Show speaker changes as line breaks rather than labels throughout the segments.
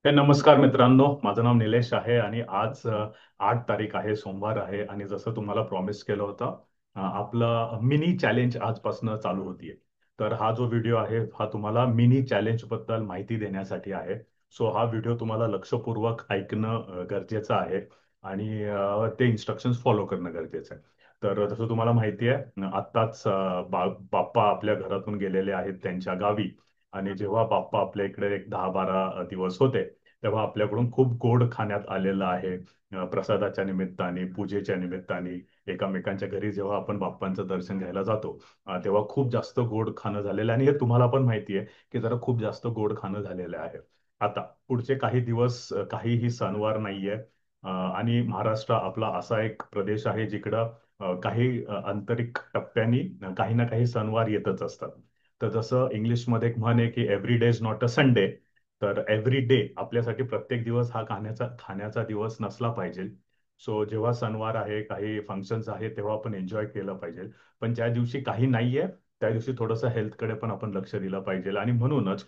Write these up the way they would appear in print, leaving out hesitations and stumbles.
नमस्कार मित्रांनो, माझं नाव निलेश आहे आणि आज 8 तारीख आहे, सोमवार आहे आणि जसं तुम्हाला प्रॉमिस केलं होतं, आपलं मिनी चॅलेंज आजपासून चालू होतीये. तर हा जो व्हिडिओ आहे हा तुम्हाला मिनी चॅलेंज बद्दल माहिती देण्यासाठी आहे. सो हा व्हिडिओ तुम्हाला लक्षपूर्वक ऐकणं गरजेचं आहे आणि ते इन्स्ट्रक्शन्स फॉलो करणं गरजेचं आहे. तर जसं तुम्हाला माहिती आहे, आत्ताच बाप्पा आपल्या घरातून गेलेले आहेत त्यांच्या गावी. आणि जेव्हा बाप्पा आपल्या इकडे एक 10-12 दिवस होते, तेव्हा आपल्याकडून खूप गोड खाण्यात आलेलं आहे. प्रसादाच्या निमित्ताने, पूजेच्या निमित्ताने, एकामेकांच्या घरी जेव्हा आपण बाप्पांचं दर्शन घ्यायला जातो, तेव्हा खूप जास्त गोड खाणं झालेलं आहे आणि हे तुम्हाला पण माहिती आहे की जरा खूप जास्त गोड खाणं झालेलं आहे. आता पुढचे काही दिवस काहीही सणवार नाहीये. आणि महाराष्ट्र आपला असा एक प्रदेश आहे जिकडं काही आंतरिक टप्प्यांनी काही ना काही सणवार येतच असतात. तर जसं इंग्लिशमध्ये एक म्हण आहे की every day is not a Sunday. तर एव्हरी डे आपल्यासाठी प्रत्येक दिवस हा खाण्याचा दिवस नसला पाहिजे. सो जेव्हा सणवार आहे, काही फंक्शन्स आहे, तेव्हा आपण एन्जॉय केलं पाहिजे. पण ज्या दिवशी काही नाहीये, त्या दिवशी थोडंसं हेल्थकडे पण आपण लक्ष दिलं पाहिजे. आणि म्हणूनच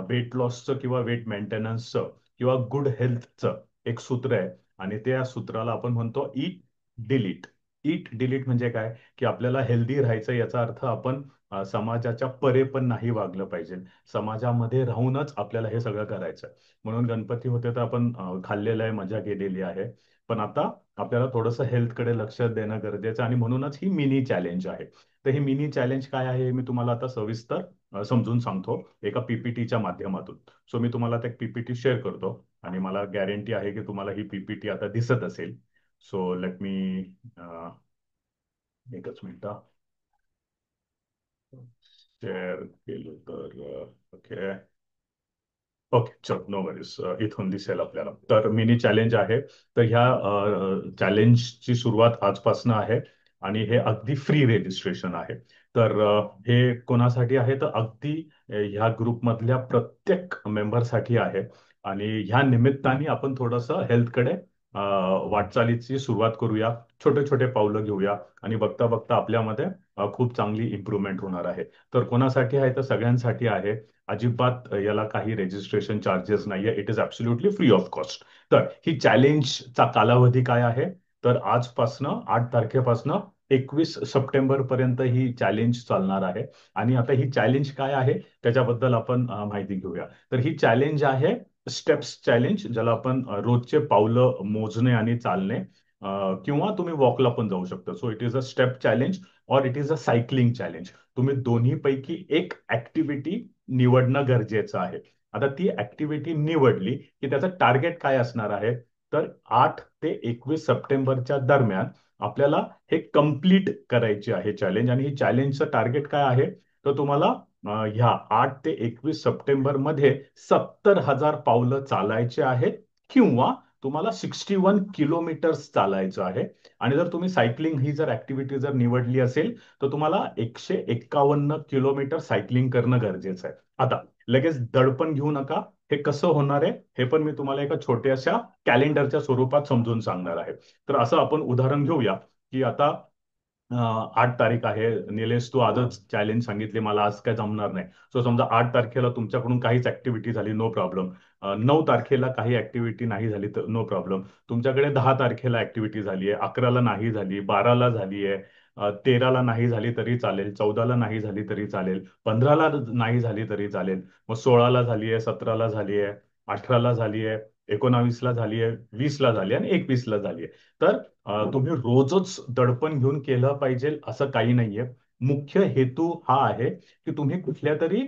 वेट लॉसचं किंवा वेट मेंटेनन्सचं किंवा गुड हेल्थचं एक सूत्र आहे आणि त्या सूत्राला आपण म्हणतो ईट डिलीट. ईट डिलीट म्हणजे काय? की आपल्याला हेल्दी राहायचं, याचा अर्थ आपण समाजाच्या परे पण नाही वागलं पाहिजे. समाजामध्ये राहूनच आपल्याला हे सगळं करायचं आहे. म्हणून गणपती होते तर आपण खाल्लेलं आहे, मजा केलेली आहे. पण आता आपल्याला थोडंसं हेल्थकडे लक्ष देणं गरजेचं आहे आणि म्हणूनच ही मिनी चॅलेंज आहे. तर ही मिनी चॅलेंज काय आहे हे मी तुम्हाला आता सविस्तर समजून सांगतो एका पीपीटीच्या माध्यमातून. सो मी तुम्हाला आता एक पीपीटी शेअर करतो आणि मला गॅरंटी आहे की तुम्हाला ही पीपीटी आता दिसत असेल. सो लेट मी एकच मिनिट शेअर केलं तर ओके. ओके, चल, नो वरीज. इथून दिसेल आपल्याला. तर मिनी चॅलेंज आहे. तर ह्या चॅलेंजची सुरुवात आजपासून आहे आणि हे अगदी फ्री रेजिस्ट्रेशन आहे. तर हे कोणासाठी आहे? तर अगदी ह्या ग्रुपमधल्या प्रत्येक मेंबरसाठी आहे. आणि ह्या निमित्ताने आपण थोडंसं हेल्थकडे वाटचालीची सुरुवात करूया. छोटे छोटे पावलं घेऊया आणि बघता बघता आपल्यामध्ये खूप चांगली इम्प्रूव्हमेंट होणार आहे. तर कोणासाठी आहे? तर सगळ्यांसाठी आहे. अजिबात याला काही रेजिस्ट्रेशन चार्जेस नाहीये. It is absolutely free of cost. तर ही चॅलेंजचा कालावधी काय आहे? तर आजपासनं 8 तारखेपासनं 21 सप्टेंबर पर्यंत ही चॅलेंज चालणार आहे. आणि आता ही चॅलेंज काय आहे त्याच्याबद्दल आपण माहिती घेऊया. तर ही चॅलेंज आहे स्टेप्स चॅलेंज, ज्याला आपण रोजचे पावलं मोजणे आणि चालणे, किंवा तुम्ही वॉकला पण जाऊ शकता. So it is a step challenge और it is a cycling challenge. तुम्ही दोन्हीपैकी एक ऍक्टिव्हिटी निवडणं गरजेचं आहे. आता ती ऍक्टिव्हिटी निवडली की त्याचं टार्गेट काय असणार आहे? तर 8 ते 21 सप्टेंबरच्या दरम्यान आपल्याला हे कम्प्लीट करायची आहे चॅलेंज. आणि ही चॅलेंजचं टार्गेट काय आहे? तर तुम्हाला ह्या 8 ते 21 सप्टेंबर मध्ये 70,000 पावलं चालायचे आहेत किंवा तुम्हाला 61 किलोमीटर्स चालायचं आहे. आणि जर तुम्ही सायकलिंग ही जर ऍक्टिव्हिटी जर निवडली असेल तर तुम्हाला 151 किलोमीटर सायकलिंग करणं गरजेचं आहे. आता लगेच दडपण घेऊ नका. हे कसं होणार आहे हे पण मी तुम्हाला एका छोट्याशा कॅलेंडरच्या स्वरूपात समजून सांगणार आहे. तर असं आपण उदाहरण घेऊया की आता 8 तारीख आहे. निलेश, तू आजच चॅलेंज सांगितले, मला आज काय जमणार नाही. सो समजा 8 तारखेला तुमच्याकडून काहीच ऍक्टिव्हिटी झाली, नो प्रॉब्लेम. 9 तारखेला काही ऍक्टिव्हिटी नाही झाली तर नो प्रॉब्लेम. तुमच्याकडे 10 तारखेला ऍक्टिव्हिटी झाली आहे, 11ला नाही झाली, 12ला झाली आहे, 13ला नाही झाली तरी चालेल, 14ला नाही झाली तरी चालेल, 15ला नाही झाली तरी चालेल, मग 16ला झाली आहे, 17ला झाली आहे, 18ला झाली आहे, 19ला झाली आहे, 20ला झाली आहे आणि 21ला झाली आहे. तर तुम्ही रोजच दडपण घेऊन केलं पाहिजे असं काही नाहीये. मुख्य हेतू हा आहे की तुम्ही कुठल्या तरी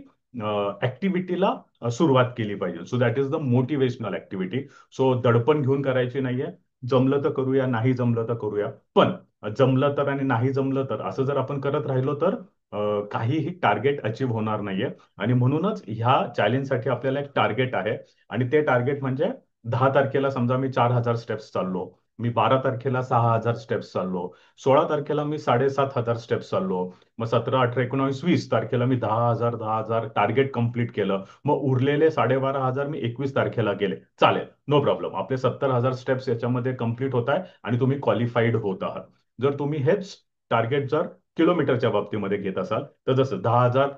ऍक्टिव्हिटीला सुरुवात केली पाहिजे. So that is the motivational activity. So दडपण घेऊन करायची नाहीये. जमलं तर करूया, नाही जमलं तर करूया. पण जमलं तर आणि नाही जमलं तर असं जर आपण करत राहिलो तर काहीही टार्गेट अचीव्ह होणार नाहीये. आणि म्हणूनच ह्या चॅलेंजसाठी आपल्याला एक टार्गेट आहे. आणि ते टार्गेट म्हणजे 10 तारखेला समजा मी 4,000 स्टेप्स चाललो, मी 12 तारखेला 6,000 स्टेप्स चाललो, 16 तारखेला मी 7,500 स्टेप्स चाललो, मग 17, 18, 19, 20 तारखेला मी 10,000 10,000 टार्गेट कंप्लीट केलं, मग उरलेले 12,500 मी 21 तारखेला केले, चालेल, नो प्रॉब्लेम. आपले 70,000 स्टेप्स याच्यामध्ये कंप्लीट होत आहे आणि तुम्ही क्वालिफाईड होत आहात. जर तुम्ही हेच टार्गेट जर किलोमीटरच्या बाबतीमध्ये घेत असाल तर जसं 10,000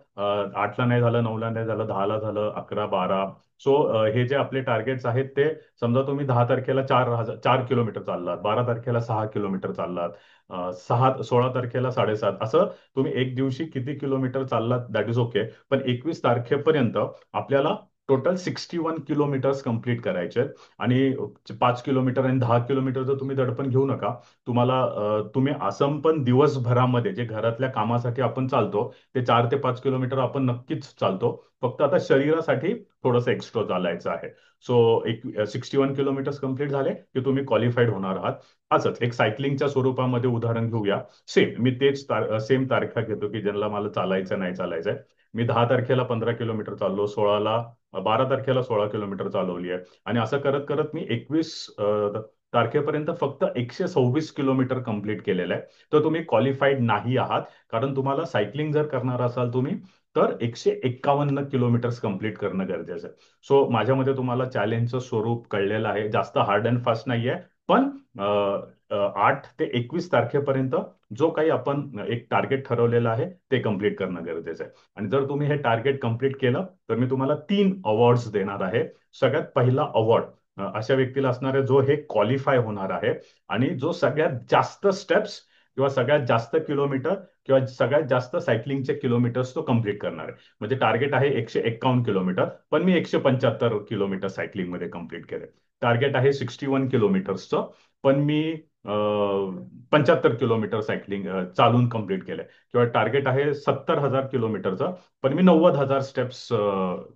8ला नाही झालं, 9ला नाही झालं, 10ला झालं, 11, 12. सो हे जे आपले टार्गेट्स आहेत ते समजा तुम्ही 10 तारखेला 4 किलोमीटर चाललात, 12 तारखेला 6 किलोमीटर चाललात, 16 तारखेला 7.5, असं तुम्ही एक दिवशी किती किलोमीटर चाललात दॅट इज ओके. पण 21 तारखेपर्यंत आपल्याला टोटल 61 किलोमीटर्स कंप्लीट करायचे आहेत. आणि 5 किलोमीटर आणि 10 किलोमीटरचं तुम्ही दडपण घेऊ नका. तुम्हाला तुम्ही असं पण दिवसभरामध्ये जे घरातल्या कामासाठी आपण चालतो ते 4 ते 5 किलोमीटर आपण नक्कीच चालतो. फक्त आता शरीरासाठी थोडंसं एक्स्ट्रा चालायचं आहे. सो 61 किलोमीटर्स कंप्लीट झाले की तुम्ही क्वालिफाईड होणार आहात. असंच एक सायकलिंगच्या स्वरूपामध्ये उदाहरण घेऊया. मी तेच सेम तारखा घेतो की ज्यांना मला चालायचं नाही चालायचंय. मी 10 तारखेला 15 किलोमीटर चाललो, 12 तारखेला 16 किलोमीटर चालवली आहे. आणि असं करत करत मी 21 तारखेपर्यंत फक्त 126 किलोमीटर कंप्लीट केलेलं आहे. तर तुम्ही क्वालिफाईड नाही आहात. कारण तुम्हाला सायकलिंग जर करणार असाल तुम्ही तर 151 किलोमीटर्स कंप्लीट करणं गरजेचं आहे. सो माझ्यामध्ये तुम्हाला चॅलेंजचं स्वरूप कळलेलं आहे. जास्त हार्ड अँड फास्ट नाहीये. पण 8 ते 21 तारखेपर्यंत जो काही आपण एक टार्गेट ठरवलेलं आहे ते कम्प्लीट करणं गरजेचं आहे. आणि जर तुम्ही हे टार्गेट कम्प्लीट केलं तर मी तुम्हाला 3 अवॉर्ड्स देणार आहे. सगळ्यात पहिला अवॉर्ड अशा व्यक्तीला असणार आहे जो हे क्वालिफाय होणार आहे आणि जो सगळ्यात जास्त स्टेप्स किंवा सगळ्यात जास्त किलोमीटर किंवा सगळ्यात जास्त सायकलिंगचे किलोमीटर्स तो कंप्लीट करणार आहे. म्हणजे टार्गेट आहे 151 किलोमीटर, पण मी 175 किलोमीटर सायकलिंगमध्ये कंप्लीट केले. टार्गेट आहे 61 किलोमीटर्सचं, पण मी 75 किलोमीटर सायकलिंग चालून कंप्लीट केलंय. किंवा टार्गेट आहे 70,000 किलोमीटरचं, पण मी 90,000 स्टेप्स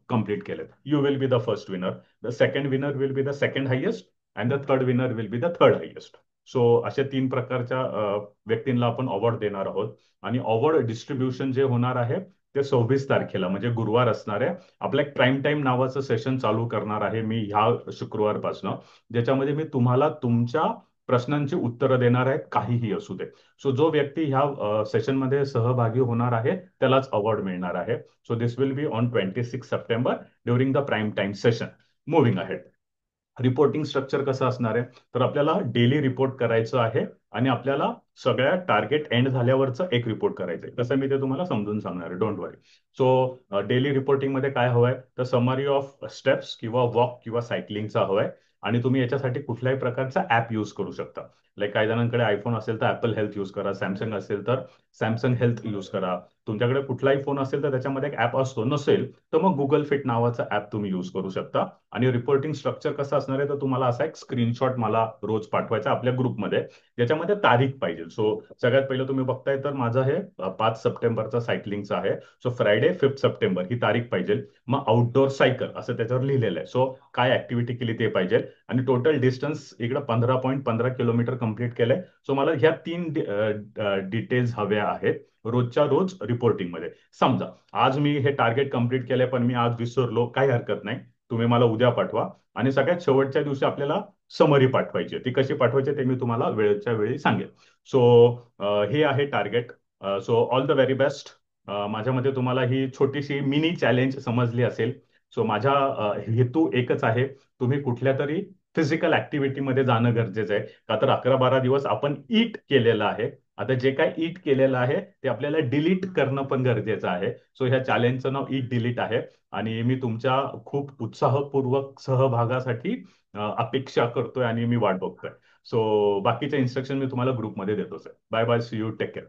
कंप्लीट केलेत. You will be the first winner. The second winner will be the second highest and the third winner will be the third highest. So अशा 3 प्रकारच्या व्यक्तींना आपण अवॉर्ड देणार आहोत. आणि अवॉर्ड डिस्ट्रीब्युशन जे होणार आहे ते 26 तारखेला म्हणजे गुरुवार असणार आहे. आपलं एक प्राईम टाइम नावाचं सेशन चालू करणार आहे मी ह्या शुक्रवारपासनं, ज्याच्यामध्ये मी तुम्हाला तुमच्या प्रश्नांची उत्तरं देणार आहेत, काहीही असू दे. सो जो व्यक्ती ह्या सेशनमध्ये सहभागी होणार आहे त्यालाच अवॉर्ड मिळणार आहे. So this will be on 26 September during the prime time session. Moving ahead. Reporting structure कसं असणार आहे तर आपल्याला डेली रिपोर्ट करायचं आहे आणि आपल्याला सगळ्या टार्गेट एंड झाल्यावरचं एक रिपोर्ट करायचं आहे. कसं मी ते तुम्हाला समजून सांगणार आहे, डोंट वरी. सो डेली रिपोर्टिंगमध्ये काय हवंय तर समरी ऑफ स्टेप्स किंवा वॉक किंवा सायकलिंगचा हवंय. आणि तुम्ही याच्यासाठी कुठल्याही प्रकारचा ऍप यूज करू शकता. लाईक काही जणांकडे आयफोन असेल तर ऍपल हेल्थ यूज करा, सॅमसंग असेल तर सॅमसंग हेल्थ यूज करा. तुमच्याकडे कुठलाही फोन असेल तर त्याच्यामध्ये एक ऍप असतो, नसेल तर मग गुगल फिट नावाचा ऍप तुम्ही यूज करू शकता. आणि रिपोर्टिंग स्ट्रक्चर कसं असणार आहे तर तुम्हाला असा एक स्क्रीनशॉट मला रोज पाठवायचा आपल्या ग्रुपमध्ये, ज्याच्यामध्ये तारीख पाहिजे. सो सगळ्यात पहिलं तुम्ही बघताय तर माझं हे 5 सप्टेंबरचा सायकलिंगचं आहे. सो फ्रायडे 5 सप्टेंबर ही तारीख पाहिजे. मग आउटडोर सायकल असं त्याच्यावर लिहिलेलं आहे. सो काय ऍक्टिव्हिटी केली ते पाहिजे. आणि टोटल डिस्टन्स इकडे 15.15 किलोमीटर कंप्लीट केलंय. सो मला ह्या 3 डिटेल्स हव्या आहेत रोजच्या रोज रिपोर्टिंगमध्ये. समजा आज मी हे टार्गेट कंप्लीट केलंय पण मी आज विसरलो, काही हरकत नाही. तुम्ही मला उद्या पाठवा. आणि सगळ्यात शेवटच्या दिवशी आपल्याला समरी पाठवायची. ती कशी पाठवायची ते मी तुम्हाला वेळच्या वेळी सांगेन. सो हे आहे target. So all the very best. माझ्या मते तुम्हाला ही छोटीशी मिनी चॅलेंज समजली असेल. सो माझा हेतू एकच आहे, तुम्ही कुठल्या तरी फिजिकल ऍक्टिव्हिटीमध्ये जाणं गरजेचं आहे. का तर 11-12 दिवस आपण ईट केलेलं आहे. आता जे काय ईट केलेलं आहे ते आपल्याला डिलीट करणं पण गरजेचं आहे. सो ह्या चॅलेंजचं नाव ईट डिलीट आहे. आणि मी तुमच्या खूप उत्साहपूर्वक सहभागासाठी अपेक्षा करतोय आणि मी वाट बघतोय. सो बाकीचे इन्स्ट्रक्शन मी तुम्हाला ग्रुपमध्ये देतोच आहे. Bye bye, see you, take care.